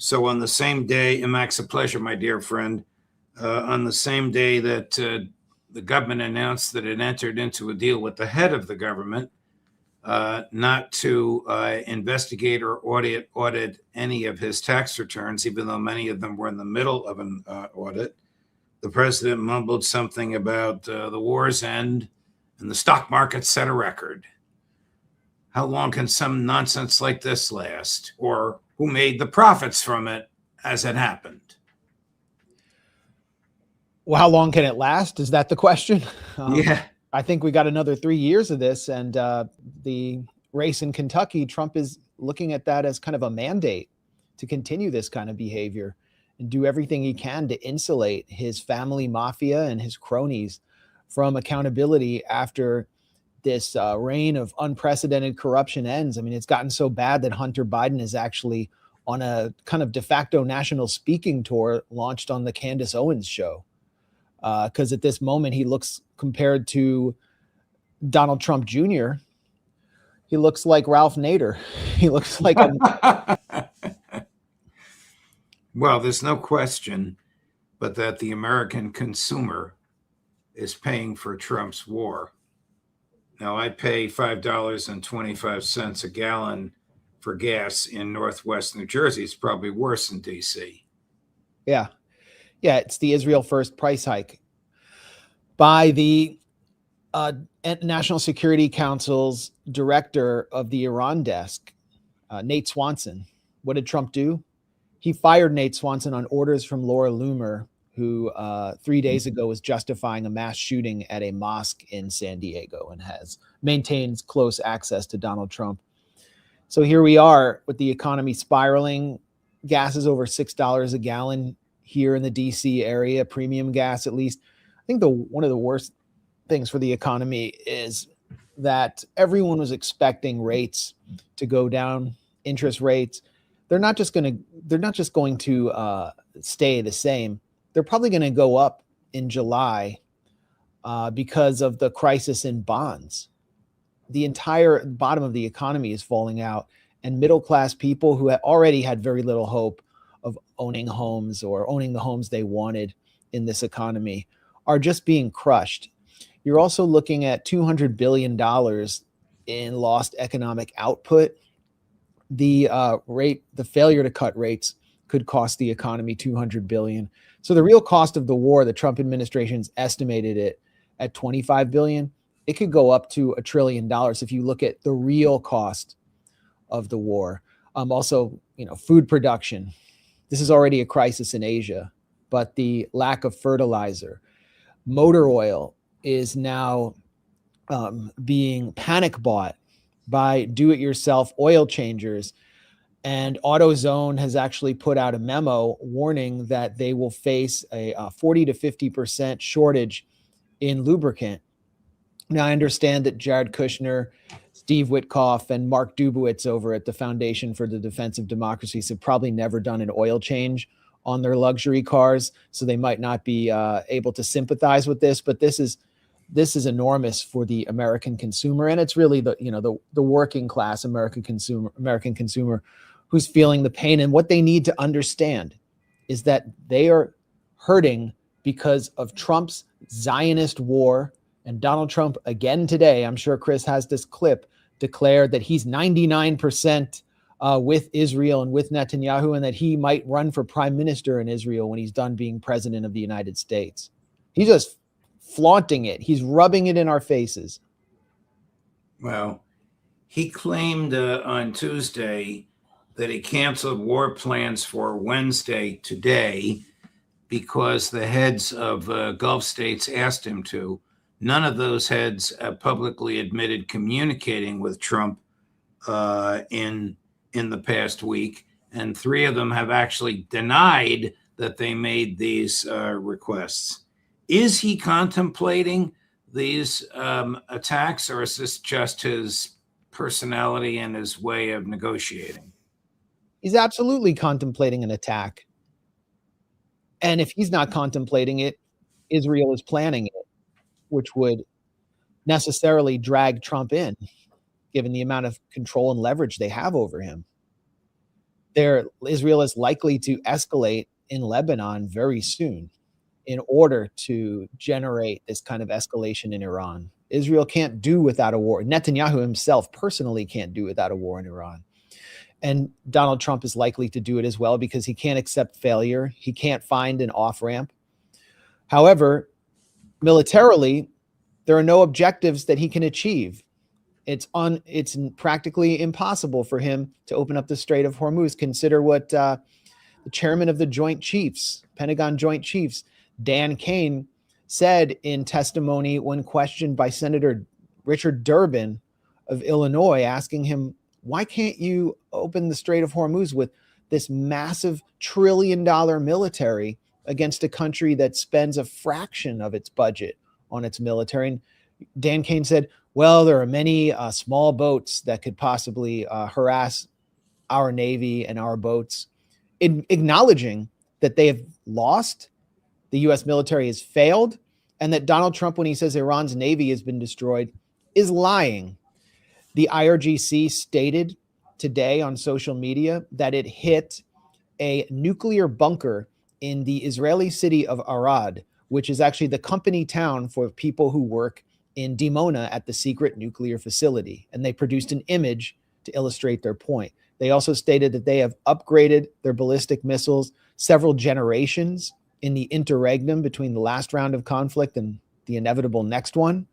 So on the same day, and Max, a pleasure, my dear friend, on the same day that the government announced that it entered into a deal with the head of the government not to investigate or audit any of his tax returns, even though many of them were in the middle of an audit, the president mumbled something about the war's end and the stock market set a record. How long can some nonsense like this last? Or who made the profits from it as it happened? Well, how long can it last? Is that the question? Yeah. I think we got another 3 years of this, and the race in Kentucky, Trump is looking at that as kind of a mandate to continue this kind of behavior and do everything he can to insulate his family mafia and his cronies from accountability after this reign of unprecedented corruption ends. I mean, it's gotten so bad that Hunter Biden is actually on a kind of de facto national speaking tour launched on the Candace Owens show. Because at this moment, he looks, compared to Donald Trump Jr., he looks like Ralph Nader. He looks like Well, there's no question but that the American consumer is paying for Trump's war. Now, I pay $5.25 a gallon for gas in Northwest New Jersey. It's probably worse in D.C. Yeah. Yeah, it's the Israel First price hike by the National Security Council's director of the Iran desk, Nate Swanson. What did Trump do? He fired Nate Swanson on orders from Laura Loomer, who 3 days ago was justifying a mass shooting at a mosque in San Diego and maintains close access to Donald Trump. So here we are with the economy spiraling. Gas is over $6 a gallon here in the DC area, premium gas at least. I think one of the worst things for the economy is that everyone was expecting rates to go down, interest rates. They're not just going to stay the same. They're probably going to go up in July because of the crisis in bonds. The entire bottom of the economy is falling out, and middle-class people who already had very little hope of owning homes or owning the homes they wanted in this economy are just being crushed. You're also looking at $200 billion in lost economic output. The failure to cut rates could cost the economy $200 billion. So the real cost of the war, the Trump administration's estimated it at $25 billion. It could go up to $1 trillion if you look at the real cost of the war. Also, food production. This is already a crisis in Asia, but the lack of fertilizer, motor oil is now being panic bought by do-it-yourself oil changers. And AutoZone has actually put out a memo warning that they will face a 40 to 50% shortage in lubricant. Now, I understand that Jared Kushner, Steve Witkoff, and Mark Dubowitz over at the Foundation for the Defense of Democracy have probably never done an oil change on their luxury cars, so they might not be able to sympathize with this. But this is enormous for the American consumer, and it's really the working class American consumer who's feeling the pain. And what they need to understand is that they are hurting because of Trump's Zionist war. And Donald Trump, again today, I'm sure Chris has this clip, declared that he's 99% with Israel and with Netanyahu, and that he might run for prime minister in Israel when he's done being president of the United States. He's just flaunting it. He's rubbing it in our faces. Well, he claimed on Tuesday that he canceled war plans for Wednesday today because the heads of Gulf states asked him to. None of those heads publicly admitted communicating with Trump in the past week, and 3 of them have actually denied that they made these requests. Is he contemplating these attacks, or is this just his personality and his way of negotiating? He's absolutely contemplating an attack. And if he's not contemplating it, Israel is planning it, which would necessarily drag Trump in, given the amount of control and leverage they have over him. Israel is likely to escalate in Lebanon very soon in order to generate this kind of escalation in Iran. Israel can't do without a war. Netanyahu himself personally can't do without a war in Iran. And Donald Trump is likely to do it as well because he can't accept failure. He can't find an off-ramp. However, militarily, there are no objectives that he can achieve. It's practically impossible for him to open up the Strait of Hormuz. Consider what the chairman of the Joint Chiefs, Pentagon Joint Chiefs, Dan Kane, said in testimony when questioned by Senator Richard Durbin of Illinois, asking him, why can't you open the Strait of Hormuz with this massive $1 trillion military against a country that spends a fraction of its budget on its military? And Dan Kane said, well, there are many small boats that could possibly harass our Navy and our boats, acknowledging that they have lost, the U.S. military has failed, and that Donald Trump, when he says Iran's Navy has been destroyed, is lying. The IRGC stated today on social media that it hit a nuclear bunker in the Israeli city of Arad, which is actually the company town for people who work in Dimona at the secret nuclear facility. And they produced an image to illustrate their point. They also stated that they have upgraded their ballistic missiles several generations in the interregnum between the last round of conflict and the inevitable next one.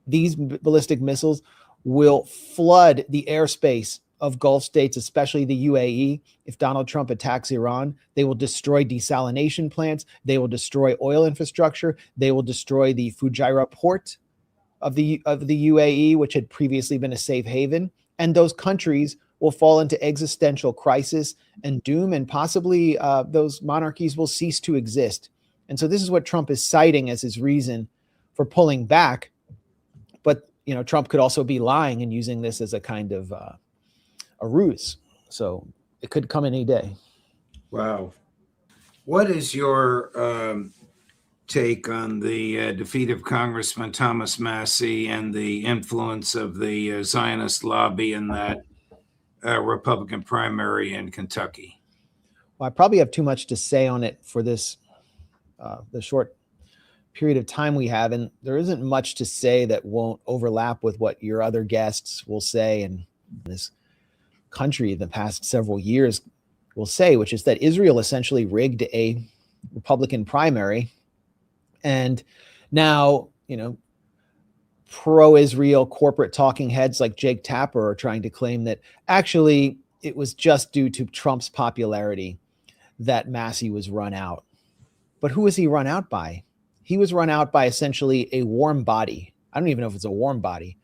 These ballistic missiles will flood the airspace of Gulf states, especially the UAE. If Donald Trump attacks Iran, they will destroy desalination plants. They will destroy oil infrastructure. They will destroy the Fujairah port of the UAE, which had previously been a safe haven. And those countries will fall into existential crisis and doom, and possibly those monarchies will cease to exist. And so this is what Trump is citing as his reason for pulling back. But Trump could also be lying and using this as a kind of a ruse. So it could come any day. Wow. What is your take on the defeat of Congressman Thomas Massie and the influence of the Zionist lobby in that Republican primary in Kentucky? Well, I probably have too much to say on it for this, the short period of time we have, and there isn't much to say that won't overlap with what your other guests will say in this country the past several years will say, which is that Israel essentially rigged a Republican primary. And now, pro-Israel corporate talking heads like Jake Tapper are trying to claim that actually it was just due to Trump's popularity that Massie was run out. But who was he run out by? He was run out by essentially a warm body. I don't even know if it's a warm body.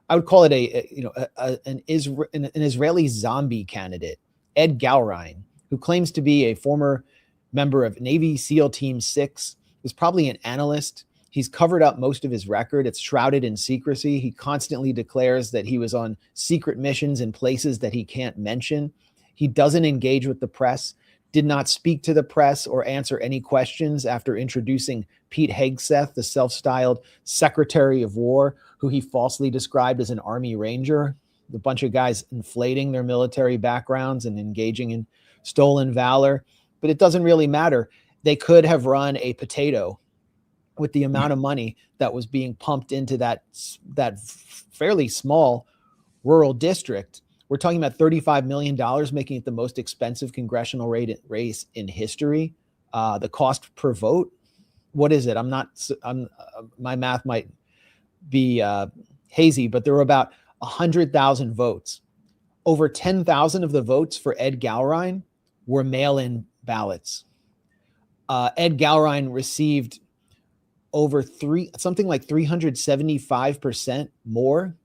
I would call it an Israeli zombie candidate, Ed Galrein, who claims to be a former member of Navy SEAL Team 6, was probably an analyst. He's covered up most of his record. It's shrouded in secrecy. He constantly declares that he was on secret missions in places that he can't mention. He doesn't engage with the press, did not speak to the press or answer any questions after introducing Pete Hegseth, the self-styled Secretary of War, who he falsely described as an Army Ranger, a bunch of guys inflating their military backgrounds and engaging in stolen valor. But it doesn't really matter. They could have run a potato with the amount of money that was being pumped into that fairly small rural district. We're talking about $35 million, making it the most expensive congressional race in history. The cost per vote, what is it? My math might be hazy, but there were about 100,000 votes. Over 10,000 of the votes for Ed Galrein were mail-in ballots. Ed Galrein received something like 375% more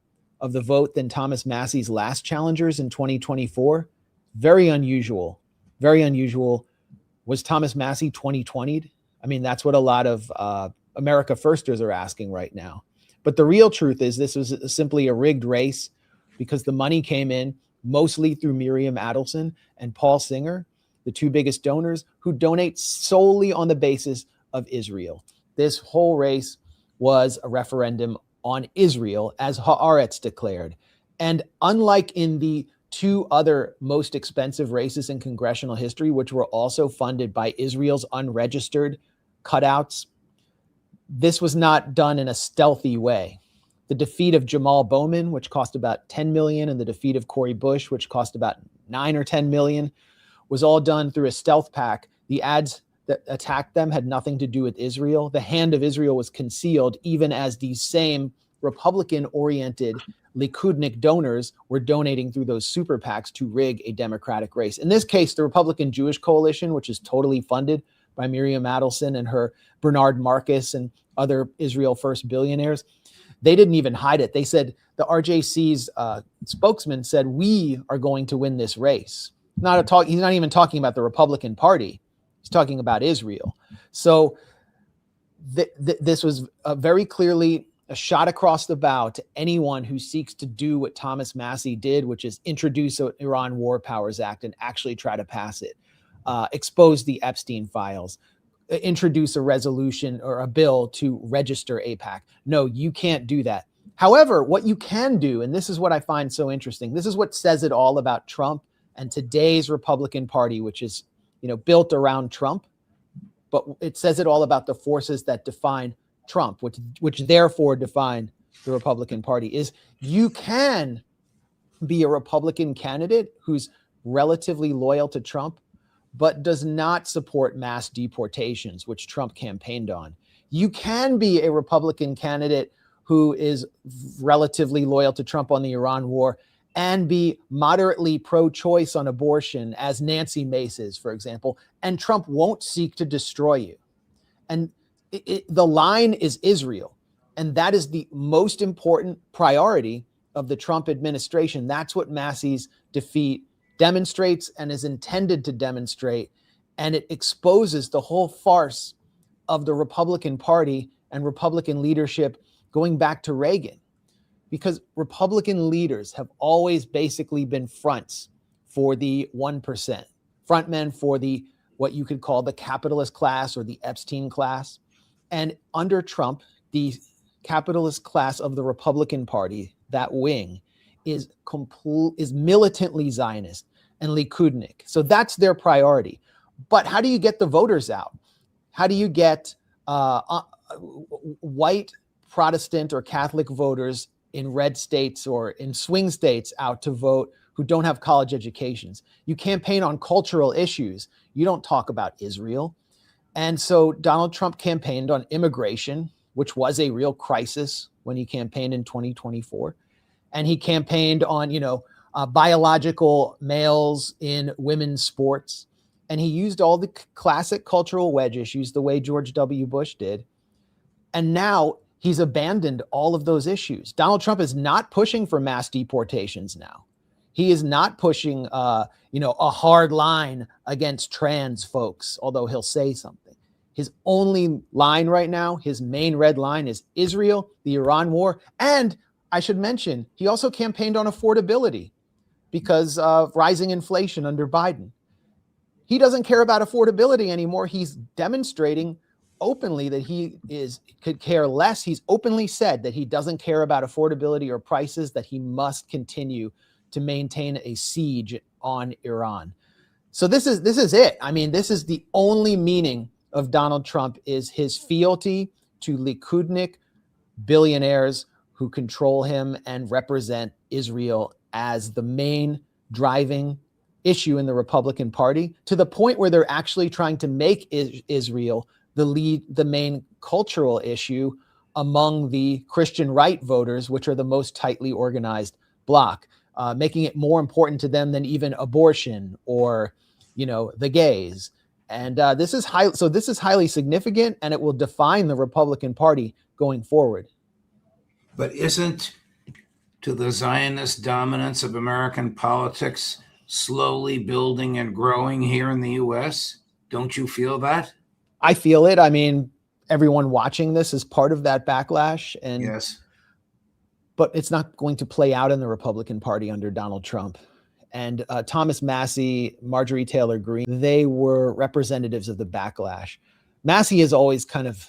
of the vote than Thomas Massie's last challengers in 2024. Very unusual. Very unusual. Was Thomas Massie 2020'd? I mean, that's what a lot of America Firsters are asking right now. But the real truth is this was simply a rigged race because the money came in mostly through Miriam Adelson and Paul Singer, the two biggest donors, who donate solely on the basis of Israel. This whole race was a referendum on Israel, as Haaretz declared. And unlike in the two other most expensive races in congressional history, which were also funded by Israel's unregistered cutouts. This was not done in a stealthy way. The defeat of Jamal Bowman, which cost about 10 million, and the defeat of Cori Bush, which cost about 9 or 10 million, was all done through a stealth pack. The ads that attacked them had nothing to do with Israel. The hand of Israel was concealed, even as these same Republican-oriented Likudnik donors were donating through those super PACs to rig a Democratic race. In this case, the Republican Jewish Coalition, which is totally funded by Miriam Adelson and her Bernard Marcus and other Israel First billionaires, they didn't even hide it. They said, the RJC's spokesman said, we are going to win this race. He's not even talking about the Republican Party. He's talking about Israel. So this was very clearly a shot across the bow to anyone who seeks to do what Thomas Massie did, which is introduce an Iran War Powers Act and actually try to pass it, expose the Epstein files, introduce a resolution or a bill to register AIPAC. No, you can't do that. However, what you can do, and this is what I find so interesting, this is what says it all about Trump and today's Republican Party, which is, built around Trump, but it says it all about the forces that define Trump, which therefore define the Republican Party, is you can be a Republican candidate who's relatively loyal to Trump, but does not support mass deportations, which Trump campaigned on. You can be a Republican candidate who is relatively loyal to Trump on the Iran war and be moderately pro-choice on abortion, as Nancy Mace is, for example, and Trump won't seek to destroy you. And the line is Israel, and that is the most important priority of the Trump administration. That's what Massie's defeat demonstrates and is intended to demonstrate, and it exposes the whole farce of the Republican Party and Republican leadership going back to Reagan, because Republican leaders have always basically been fronts for the 1%, frontmen for the what you could call the capitalist class or the Epstein class. And under Trump, the capitalist class of the Republican Party, that wing, is militantly Zionist and Likudnik. So that's their priority. But how do you get the voters out? How do you get white Protestant or Catholic voters in red states or in swing states out to vote who don't have college educations? You campaign on cultural issues. You don't talk about Israel. And so Donald Trump campaigned on immigration, which was a real crisis when he campaigned in 2024. And he campaigned on, biological males in women's sports. And he used all the classic cultural wedge issues the way George W. Bush did. And now he's abandoned all of those issues. Donald Trump is not pushing for mass deportations now. He is not pushing, a hard line against trans folks, although he'll say something. His only line right now, his main red line, is Israel, the Iran war. And I should mention, he also campaigned on affordability because of rising inflation under Biden. He doesn't care about affordability anymore. He's demonstrating openly that he could care less. He's openly said that he doesn't care about affordability or prices, that he must continue to maintain a siege on Iran. So this is it. I mean, this is the only meaning of Donald Trump, is his fealty to Likudnik billionaires who control him and represent Israel as the main driving issue in the Republican Party, to the point where they're actually trying to make Israel the main cultural issue among the Christian right voters, which are the most tightly organized bloc, making it more important to them than even abortion or, the gays. And this is highly significant, and it will define the Republican Party going forward. But isn't, to the Zionist dominance of American politics, slowly building and growing here in the U.S.? Don't you feel that? I feel it. I mean, everyone watching this is part of that backlash. And yes, but it's not going to play out in the Republican Party under Donald Trump. And Thomas Massie, Marjorie Taylor Greene, they were representatives of the backlash. Massie has always kind of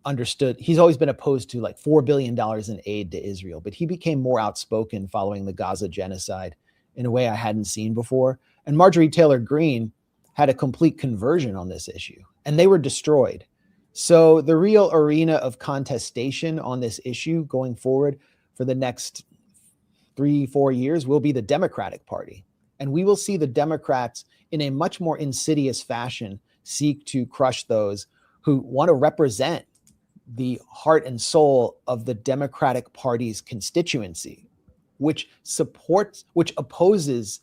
understood. He's always been opposed to like $4 billion in aid to Israel, but he became more outspoken following the Gaza genocide in a way I hadn't seen before. And Marjorie Taylor Greene had a complete conversion on this issue, and they were destroyed. So the real arena of contestation on this issue going forward for the next 3-4 years will be the Democratic Party. And we will see the Democrats in a much more insidious fashion seek to crush those who want to represent the heart and soul of the Democratic Party's constituency, which opposes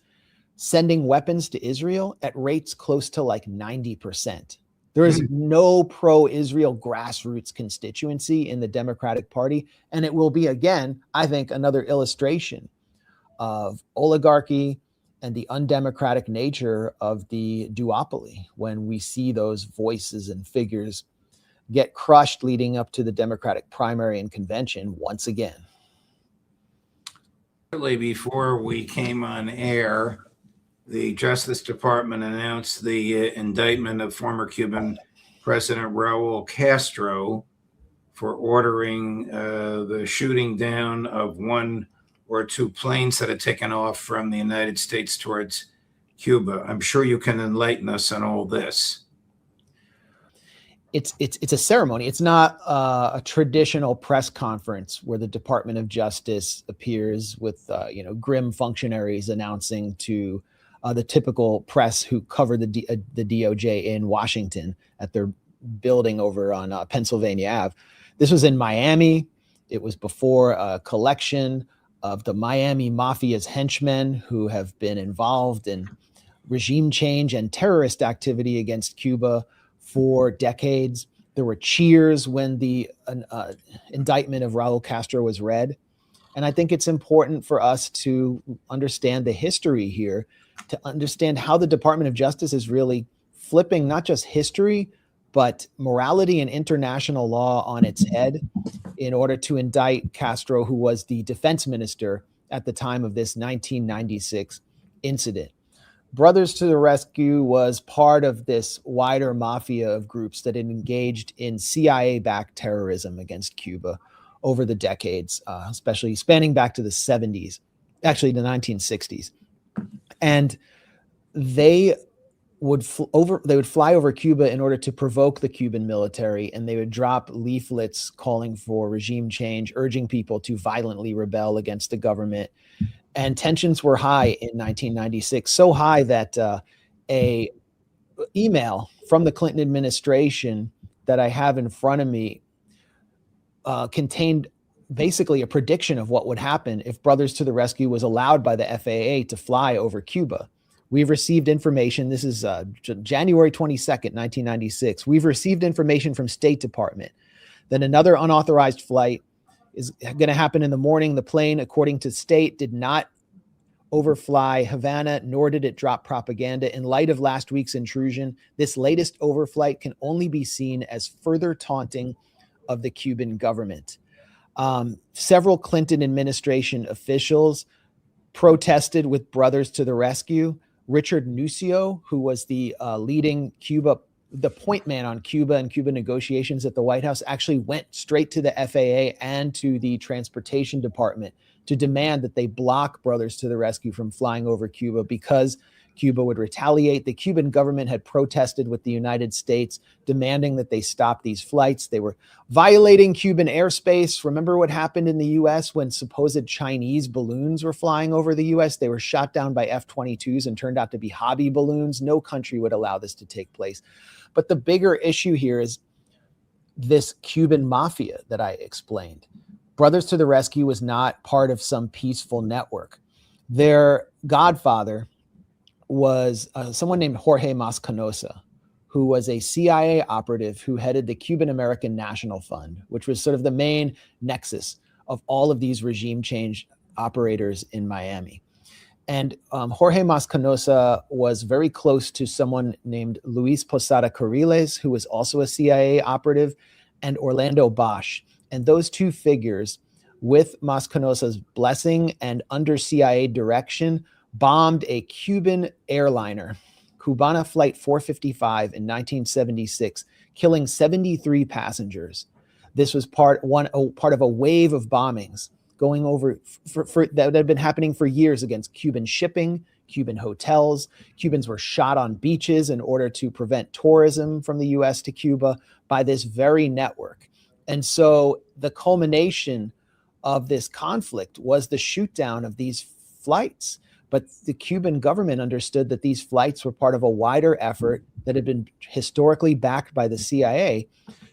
sending weapons to Israel at rates close to like 90%. There is no pro-Israel grassroots constituency in the Democratic Party. And it will be, again, I think, another illustration of oligarchy and the undemocratic nature of the duopoly when we see those voices and figures get crushed leading up to the Democratic primary and convention once again. Before we came on air, the Justice Department announced the indictment of former Cuban President Raul Castro for ordering the shooting down of 1 or 2 planes that had taken off from the United States towards Cuba. I'm sure you can enlighten us on all this. It's a ceremony. It's not a traditional press conference where the Department of Justice appears with grim functionaries announcing to the typical press who cover the DOJ in Washington at their building over on Pennsylvania Ave. This was in Miami. It was before a collection of the Miami Mafia's henchmen who have been involved in regime change and terrorist activity against Cuba for decades. There were cheers when the indictment of Raul Castro was read. And I think it's important for us to understand the history here, to understand how the Department of Justice is really flipping not just history, but morality and international law on its head in order to indict Castro, who was the defense minister at the time of this 1996 incident. Brothers to the Rescue was part of this wider mafia of groups that had engaged in CIA-backed terrorism against Cuba over the decades, especially spanning back to the 70s, actually the 1960s. And they would fly over Cuba in order to provoke the Cuban military, and they would drop leaflets calling for regime change, urging people to violently rebel against the government. And tensions were high in 1996, so high that a email from the Clinton administration that I have in front of me contained basically a prediction of what would happen if Brothers to the Rescue was allowed by the FAA to fly over Cuba. We've received information. This is January 22nd, 1996. We've received information from State Department that another unauthorized flight is going to happen in the morning. The plane, according to State, did not overfly Havana, nor did it drop propaganda. In light of last week's intrusion, this latest overflight can only be seen as further taunting of the Cuban government. Several Clinton administration officials protested with Brothers to the Rescue. Richard Nucio, who was the leading the point man on Cuba and Cuba negotiations at the White House, actually went straight to the FAA and to the Transportation Department to demand that they block Brothers to the Rescue from flying over Cuba because Cuba would retaliate. The Cuban government had protested with the United States, demanding that they stop these flights. They were violating Cuban airspace. Remember what happened in the U.S. when supposed Chinese balloons were flying over the U.S.? They were shot down by F-22s and turned out to be hobby balloons. No country would allow this to take place. But the bigger issue here is this Cuban mafia that I explained. Brothers to the Rescue was not part of some peaceful network. Their godfather was someone named Jorge Mascanosa, who was a CIA operative who headed the Cuban American National Fund, which was sort of the main nexus of all of these regime change operators in Miami. And Jorge Mascanosa was very close to someone named Luis Posada Carriles, who was also a CIA operative, and Orlando Bosch. And those two figures, with Mascanosa's blessing and under CIA direction, bombed a Cuban airliner, Cubana Flight 455 in 1976, killing 73 passengers. This was part of a wave of bombings going over that had been happening for years against Cuban shipping, Cuban hotels. Cubans were shot on beaches in order to prevent tourism from the U.S. to Cuba by this very network. And so the culmination of this conflict was the shoot down of these flights. But the Cuban government understood that these flights were part of a wider effort that had been historically backed by the CIA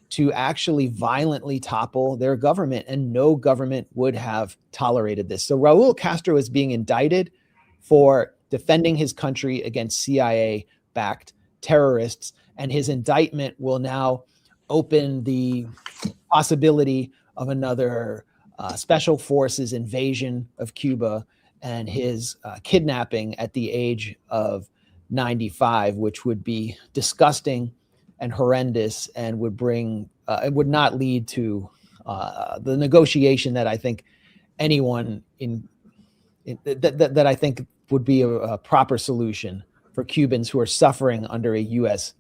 to actually violently topple their government, and no government would have tolerated this. So Raul Castro is being indicted for defending his country against CIA-backed terrorists, and his indictment will now open the possibility of another special forces invasion of Cuba and his kidnapping at the age of 95, which would be disgusting and horrendous, and would bring it would not lead to the negotiation that I think anyone that I think would be a proper solution for Cubans who are suffering under a U.S.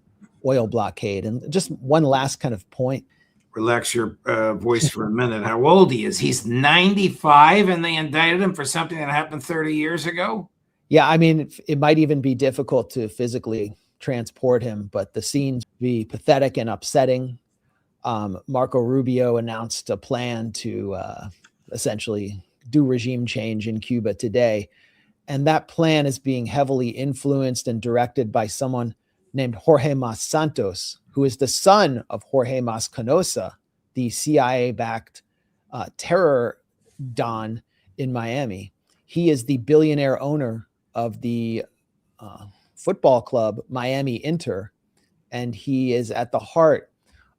oil blockade. And just one last kind of point. Relax your voice for a minute. How old he is? He's 95, and they indicted him for something that happened 30 years ago? Yeah, I mean, it might even be difficult to physically transport him, but the scenes be pathetic and upsetting. Marco Rubio announced a plan to essentially do regime change in Cuba today. And that plan is being heavily influenced and directed by someone named Jorge Mas Santos, who is the son of Jorge Mas Canosa, the CIA-backed terror don in Miami. He is the billionaire owner of the football club Miami Inter, and he is at the heart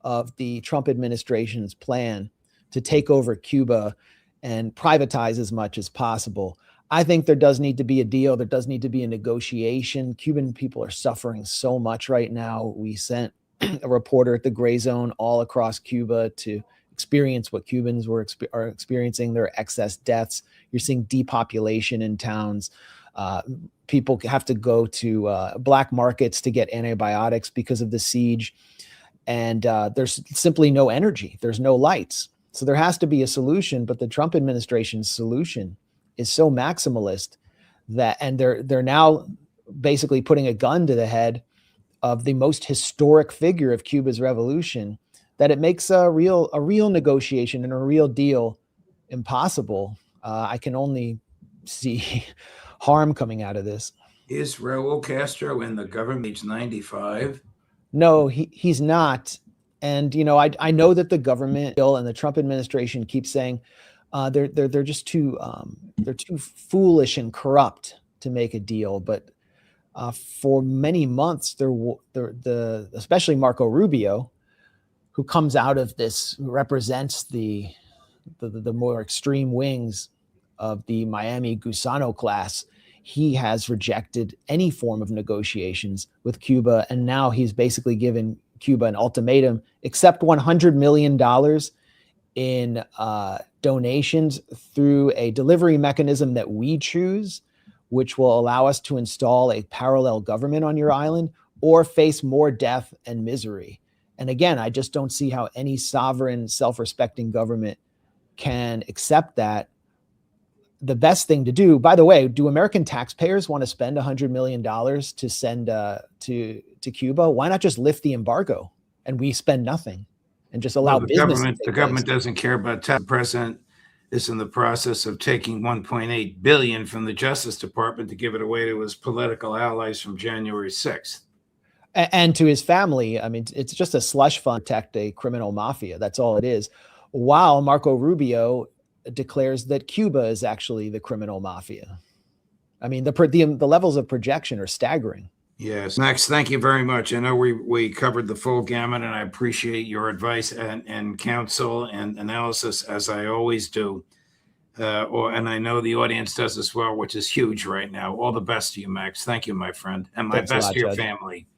of the Trump administration's plan to take over Cuba and privatize as much as possible. I think there does need to be a deal. There does need to be a negotiation. Cuban people are suffering so much right now. We sent a reporter at the Gray Zone all across Cuba to experience what Cubans are experiencing, their excess deaths. You're seeing depopulation in towns. People have to go to black markets to get antibiotics because of the siege. And there's simply no energy. There's no lights. So there has to be a solution, but the Trump administration's solution is so maximalist that, and they're now basically putting a gun to the head of the most historic figure of Cuba's revolution, that it makes a real negotiation and a real deal impossible. I can only see harm coming out of this. Is Raul Castro in the government age 95? No, he's not. And, you know, I know that the government and the Trump administration keeps saying they're just too foolish and corrupt to make a deal. But for many months, especially Marco Rubio, who comes out of this, who represents the more extreme wings of the Miami Gusano class, he has rejected any form of negotiations with Cuba. And now he's basically given Cuba an ultimatum: accept $100 million in donations through a delivery mechanism that we choose, which will allow us to install a parallel government on your island, or face more death and misery. And again, I just don't see how any sovereign, self-respecting government can accept that. The best thing to do, by the way, do American taxpayers want to spend $100 million to send to Cuba? Why not just lift the embargo and we spend nothing and just allow business? The government doesn't care about tax. The president is in the process of taking $1.8 billion from the Justice Department to give it away to his political allies from January 6th. And to his family. I mean, it's just a slush fund to protect a criminal mafia. That's all it is. While Marco Rubio declares that Cuba is actually the criminal mafia. I mean, the levels of projection are staggering. Yes. Max, thank you very much. I know we covered the full gamut, and I appreciate your advice and counsel and analysis, as I always do. And I know the audience does as well, which is huge right now. All the best to you, Max. Thank you, my friend. And my best to your family.